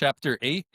Chapter 8,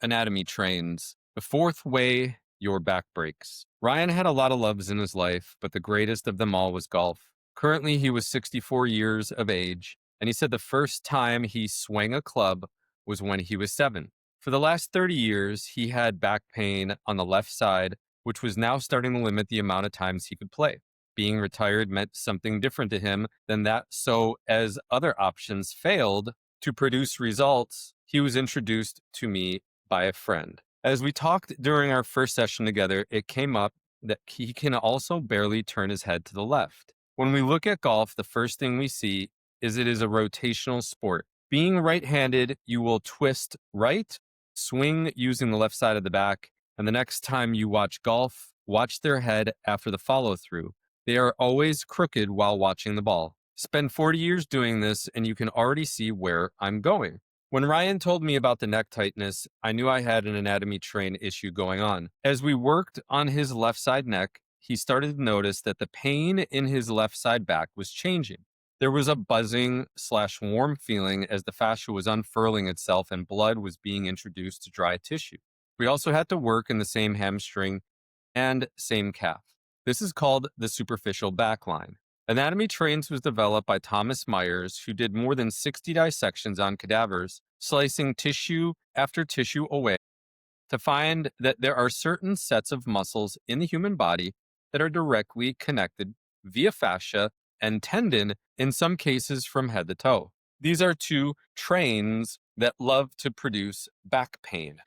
Anatomy Trains. The fourth way your back breaks. Ryan had a lot of loves in his life, but the greatest of them all was golf. Currently, he was 64 years of age, and he said the first time he swung a club was when he was 7. For the last 30 years, he had back pain on the left side, which was now starting to limit the amount of times he could play. Being retired meant something different to him than that, so as other options failed to produce results, he was introduced to me by a friend. As we talked during our first session together, it came up that he can also barely turn his head to the left. When we look at golf, the first thing we see is it is a rotational sport. Being right-handed, you will twist right, swing using the left side of the back, and the next time you watch golf, watch their head after the follow-through. They are always crooked while watching the ball. Spend 40 years doing this, and you can already see where I'm going. When Ryan told me about the neck tightness, I knew I had an anatomy train issue going on. As we worked on his left side neck, he started to notice that the pain in his left side back was changing. There was a buzzing/warm feeling as the fascia was unfurling itself and blood was being introduced to dry tissue. We also had to work in the same hamstring and same calf. This is called the superficial back line. Anatomy Trains was developed by Thomas Myers, who did more than 60 dissections on cadavers, slicing tissue after tissue away to find that there are certain sets of muscles in the human body that are directly connected via fascia and tendon, in some cases from head to toe. These are two trains that love to produce back pain.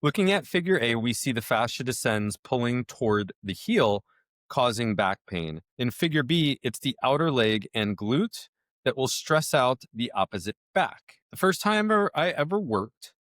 Looking at figure A, we see the fascia descends pulling toward the heel, causing back pain. In figure B, it's the outer leg and glute that will stress out the opposite back. The first time I ever worked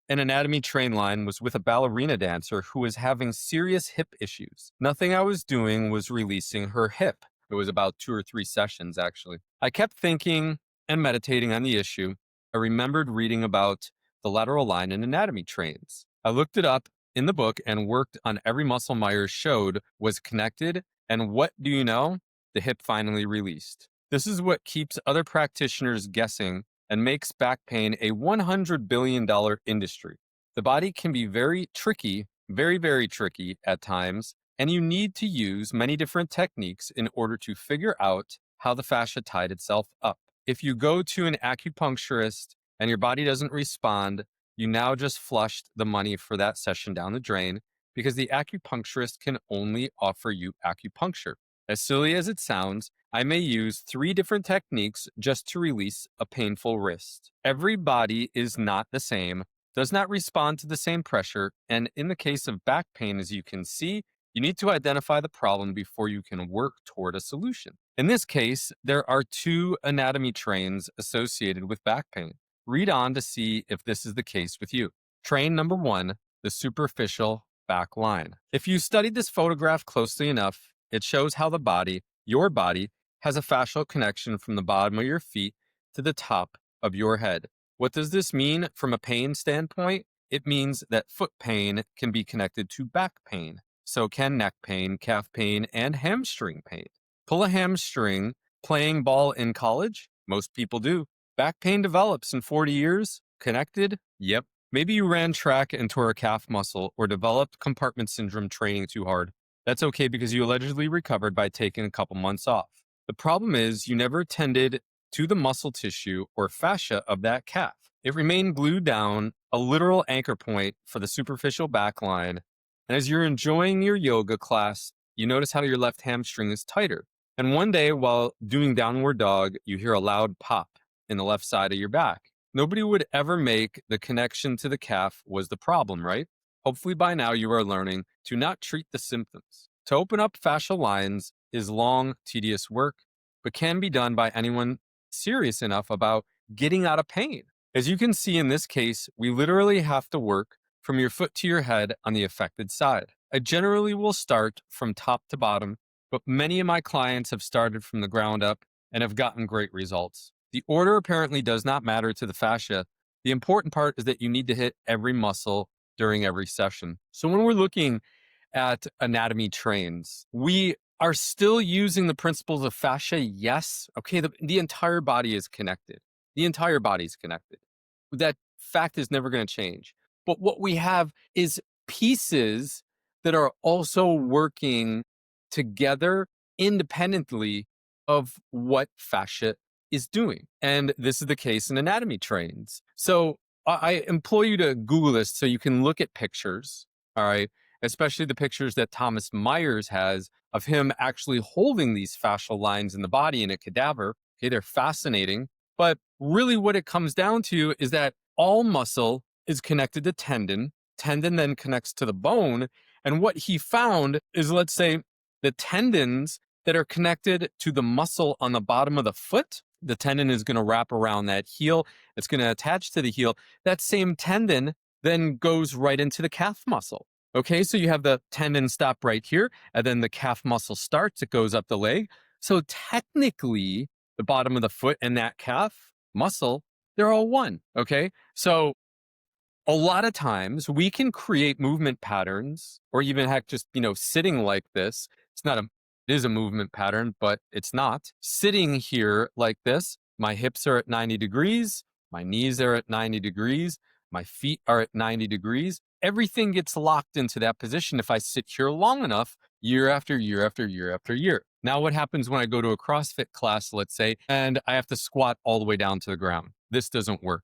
an anatomy train line was with a ballerina dancer who was having serious hip issues. Nothing I was doing was releasing her hip. It was about 2 or 3 sessions, actually. I kept thinking and meditating on the issue. I remembered reading about the lateral line in anatomy trains. I looked it up in the book and worked on every muscle Myers showed was connected. And what do you know? The hip finally released. This is what keeps other practitioners guessing and makes back pain a $100 billion industry. The body can be very tricky, very, very tricky at times, and you need to use many different techniques in order to figure out how the fascia tied itself up. If you go to an acupuncturist and your body doesn't respond, you now just flushed the money for that session down the drain because the acupuncturist can only offer you acupuncture. As silly as it sounds, I may use 3 different techniques just to release a painful wrist. Every body is not the same, does not respond to the same pressure, and in the case of back pain, as you can see, you need to identify the problem before you can work toward a solution. In this case, there are 2 anatomy trains associated with back pain. Read on to see if this is the case with you. Train number 1, the superficial back line. If you studied this photograph closely enough, it shows how the body, your body, has a fascial connection from the bottom of your feet to the top of your head. What does this mean from a pain standpoint? It means that foot pain can be connected to back pain. So can neck pain, calf pain, and hamstring pain. Pull a hamstring playing ball in college? Most people do. Back pain develops in 40 years? Connected? Yep. Maybe you ran track and tore a calf muscle or developed compartment syndrome training too hard. That's okay because you allegedly recovered by taking a couple months off. The problem is you never tended to the muscle tissue or fascia of that calf. It remained glued down, a literal anchor point for the superficial back line. And as you're enjoying your yoga class, you notice how your left hamstring is tighter. And one day while doing downward dog, you hear a loud pop in the left side of your back. Nobody would ever make the connection to the calf was the problem, right? Hopefully by now you are learning to not treat the symptoms. To open up fascial lines is long, tedious work, but can be done by anyone serious enough about getting out of pain. As you can see in this case, we literally have to work from your foot to your head on the affected side. I generally will start from top to bottom, but many of my clients have started from the ground up and have gotten great results. The order apparently does not matter to the fascia. The important part is that you need to hit every muscle during every session. So when we're looking at anatomy trains, we are still using the principles of fascia. Yes. Okay. The entire body is connected. The entire body is connected. That fact is never going to change. But what we have is pieces that are also working together independently of what fascia is doing. And this is the case in anatomy trains. So I implore you to Google this so you can look at pictures, all right? Especially the pictures that Thomas Myers has of him actually holding these fascial lines in the body in a cadaver. Okay, they're fascinating. But really, what it comes down to is that all muscle is connected to tendon. Tendon then connects to the bone. And what he found is, let's say, the tendons that are connected to the muscle on the bottom of the foot, the tendon is going to wrap around that heel. It's going to attach to the heel. That same tendon then goes right into the calf muscle. Okay, so you have the tendon stop right here, and then the calf muscle starts. It goes up the leg. So technically, the bottom of the foot and that calf muscle, they're all one. Okay, so a lot of times we can create movement patterns, or even heck, just, sitting like this. It's not a, it is a movement pattern, but it's not. Sitting here like this, my hips are at 90 degrees, my knees are at 90 degrees, my feet are at 90 degrees. Everything gets locked into that position if I sit here long enough, year after year after year after year. Now, what happens when I go to a CrossFit class, let's say, and I have to squat all the way down to the ground? This doesn't work.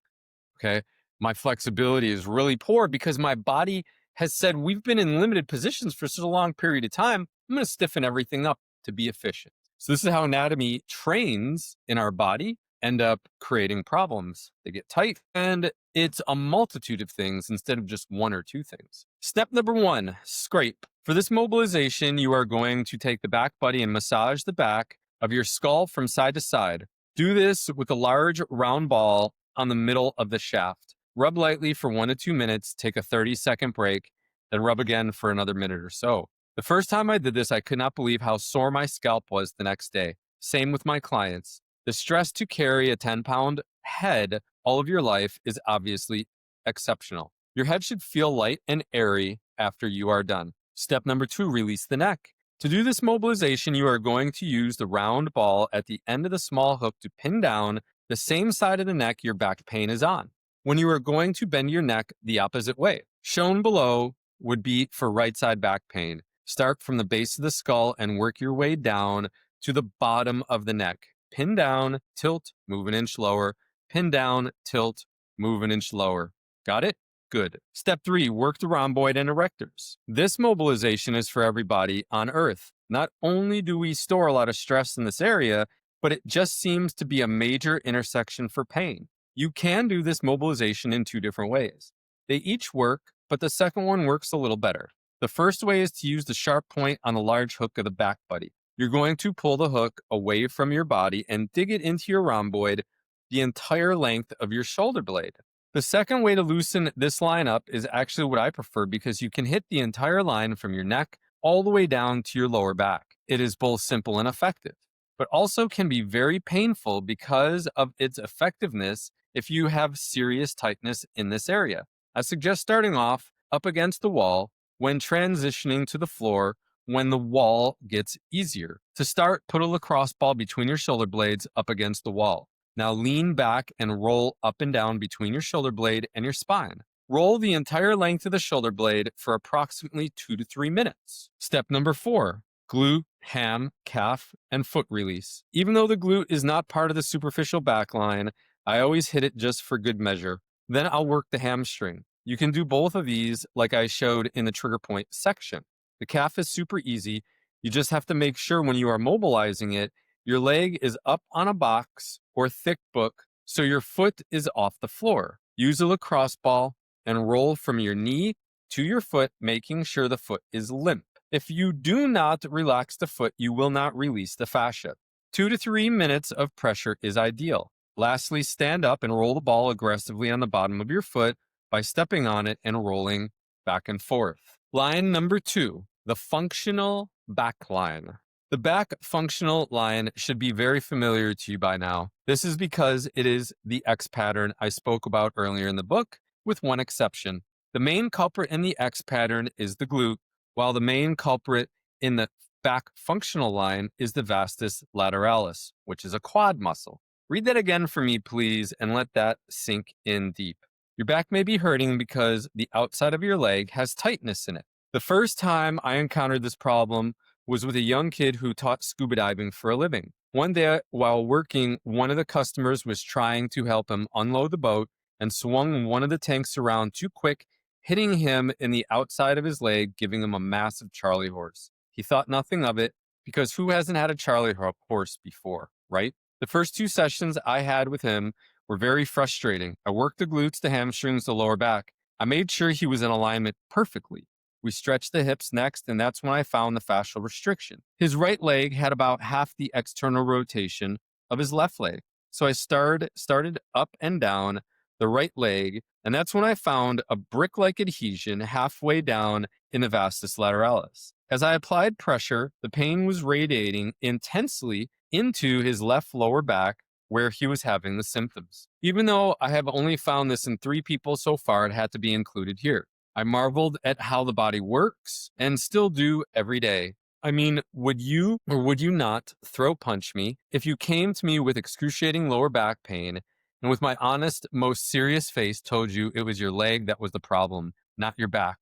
Okay. My flexibility is really poor because my body has said we've been in limited positions for such a long period of time. I'm going to stiffen everything up to be efficient. So this is how anatomy trains in our body end up creating problems. They get tight, and it's a multitude of things instead of just one or two things. Step number 1, scrape. For this mobilization, you are going to take the back buddy and massage the back of your skull from side to side. Do this with a large round ball on the middle of the shaft. Rub lightly for 1 to 2 minutes, take a 30-second break, then rub again for another minute or so. The first time I did this, I could not believe how sore my scalp was the next day. Same with my clients. The stress to carry a 10-pound head all of your life is obviously exceptional. Your head should feel light and airy after you are done. Step number 2, release the neck. To do this mobilization, you are going to use the round ball at the end of the small hook to pin down the same side of the neck your back pain is on. When you are going to bend your neck the opposite way. Shown below would be for right side back pain. Start from the base of the skull and work your way down to the bottom of the neck. Pin down, tilt, move an inch lower. Pin down, tilt, move an inch lower. Got it? Good. Step 3, work the rhomboid and erectors. This mobilization is for everybody on Earth. Not only do we store a lot of stress in this area, but it just seems to be a major intersection for pain. You can do this mobilization in 2 different ways. They each work, but the second one works a little better. The first way is to use the sharp point on the large hook of the back buddy. You're going to pull the hook away from your body and dig it into your rhomboid the entire length of your shoulder blade. The second way to loosen this line up is actually what I prefer because you can hit the entire line from your neck all the way down to your lower back. It is both simple and effective, but also can be very painful because of its effectiveness if you have serious tightness in this area. I suggest starting off up against the wall when transitioning to the floor when the wall gets easier. To start, put a lacrosse ball between your shoulder blades up against the wall. Now lean back and roll up and down between your shoulder blade and your spine. Roll the entire length of the shoulder blade for approximately 2 to 3 minutes. Step number 4, glute, ham, calf, and foot release. Even though the glute is not part of the superficial back line, I always hit it just for good measure. Then I'll work the hamstring. You can do both of these like I showed in the trigger point section. The calf is super easy. You just have to make sure when you are mobilizing it, your leg is up on a box or thick book so your foot is off the floor. Use a lacrosse ball and roll from your knee to your foot, making sure the foot is limp. If you do not relax the foot, you will not release the fascia. 2 to 3 minutes of pressure is ideal. Lastly, stand up and roll the ball aggressively on the bottom of your foot by stepping on it and rolling back and forth. Line number 2, the functional back line. The back functional line should be very familiar to you by now. This is because it is the X pattern I spoke about earlier in the book, with one exception. The main culprit in the X pattern is the glute, while the main culprit in the back functional line is the vastus lateralis, which is a quad muscle. Read that again for me, please, and let that sink in deep. Your back may be hurting because the outside of your leg has tightness in it. The first time I encountered this problem was with a young kid who taught scuba diving for a living. One day, while working, one of the customers was trying to help him unload the boat and swung one of the tanks around too quick, hitting him in the outside of his leg, giving him a massive Charlie horse. He thought nothing of it because who hasn't had a Charlie horse before, right? The first 2 sessions I had with him were very frustrating. I worked the glutes, the hamstrings, the lower back. I made sure he was in alignment perfectly. We stretched the hips next, and that's when I found the fascial restriction. His right leg had about half the external rotation of his left leg. So I started up and down the right leg, and that's when I found a brick-like adhesion halfway down in the vastus lateralis. As I applied pressure, the pain was radiating intensely into his left lower back where he was having the symptoms. Even though I have only found this in 3 people so far, it had to be included here. I marveled at how the body works and still do every day. I mean, would you or would you not throw punch me if you came to me with excruciating lower back pain and with my honest, most serious face told you it was your leg that was the problem, not your back?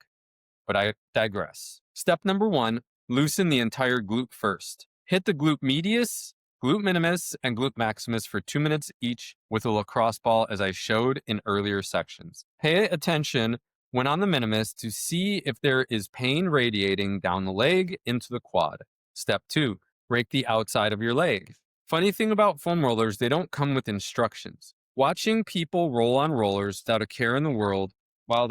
But I digress. Step number 1, loosen the entire glute first. Hit the glute medius, glute minimus, and glute maximus for 2 minutes each with a lacrosse ball as I showed in earlier sections. Pay attention when on the minimus to see if there is pain radiating down the leg into the quad. Step 2, rake the outside of your leg. Funny thing about foam rollers, they don't come with instructions. Watching people roll on rollers without a care in the world while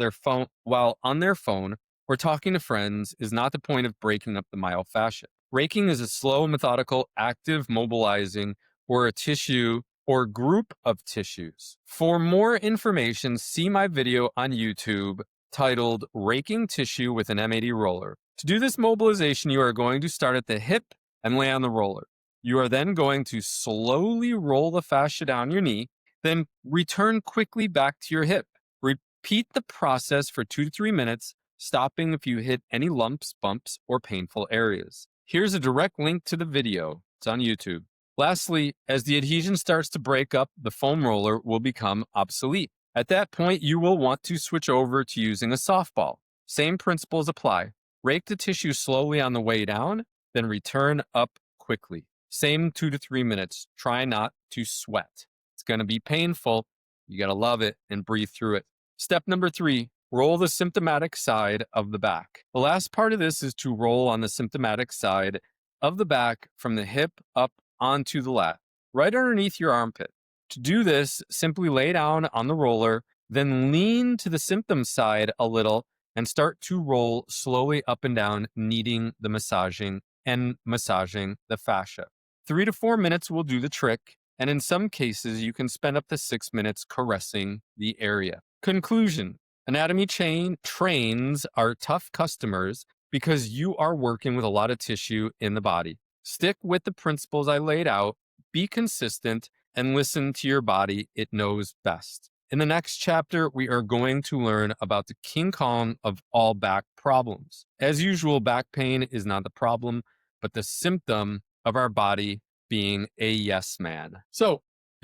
on their phone or talking to friends is not the point of breaking up the myofascia. Raking is a slow, methodical, active mobilizing or a tissue or group of tissues. For more information, see my video on YouTube titled Raking Tissue with an M80 Roller. To do this mobilization, you are going to start at the hip and lay on the roller. You are then going to slowly roll the fascia down your knee, then return quickly back to your hip. Repeat the process for 2 to 3 minutes, stopping if you hit any lumps, bumps, or painful areas. Here's a direct link to the video. It's on YouTube. Lastly, as the adhesion starts to break up, the foam roller will become obsolete. At that point, you will want to switch over to using a softball. Same principles apply. Rake the tissue slowly on the way down, then return up quickly. Same 2 to 3 minutes. Try not to sweat. It's going to be painful. You got to love it and breathe through it. Step number 3, roll the symptomatic side of the back. The last part of this is to roll on the symptomatic side of the back from the hip up onto the lat, right underneath your armpit. To do this, simply lay down on the roller, then lean to the symptom side a little and start to roll slowly up and down, kneading the massaging the fascia. 3 to 4 minutes will do the trick, and in some cases, you can spend up to 6 minutes caressing the area. Conclusion. Anatomy trains are tough customers because you are working with a lot of tissue in the body. Stick with the principles I laid out, be consistent, and listen to your body. It knows best. In the next chapter, we are going to learn about the King Kong of all back problems. As usual, back pain is not the problem, but the symptom of our body being a yes man. So,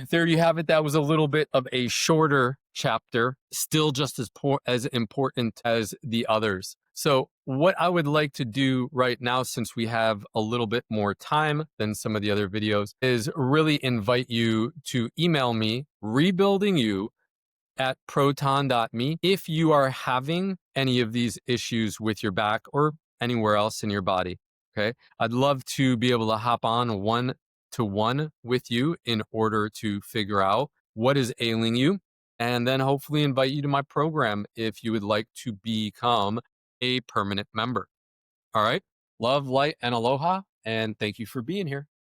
there you have it. That was a little bit of a shorter chapter, still just as important as the others. So what I would like to do right now, since we have a little bit more time than some of the other videos, is really invite you to email me, rebuildingyou@proton.me, if you are having any of these issues with your back or anywhere else in your body. Okay. I'd love to be able to hop on one-to-one with you in order to figure out what is ailing you, and then hopefully invite you to my program if you would like to become a permanent member. All right. Love, light, and aloha. And thank you for being here.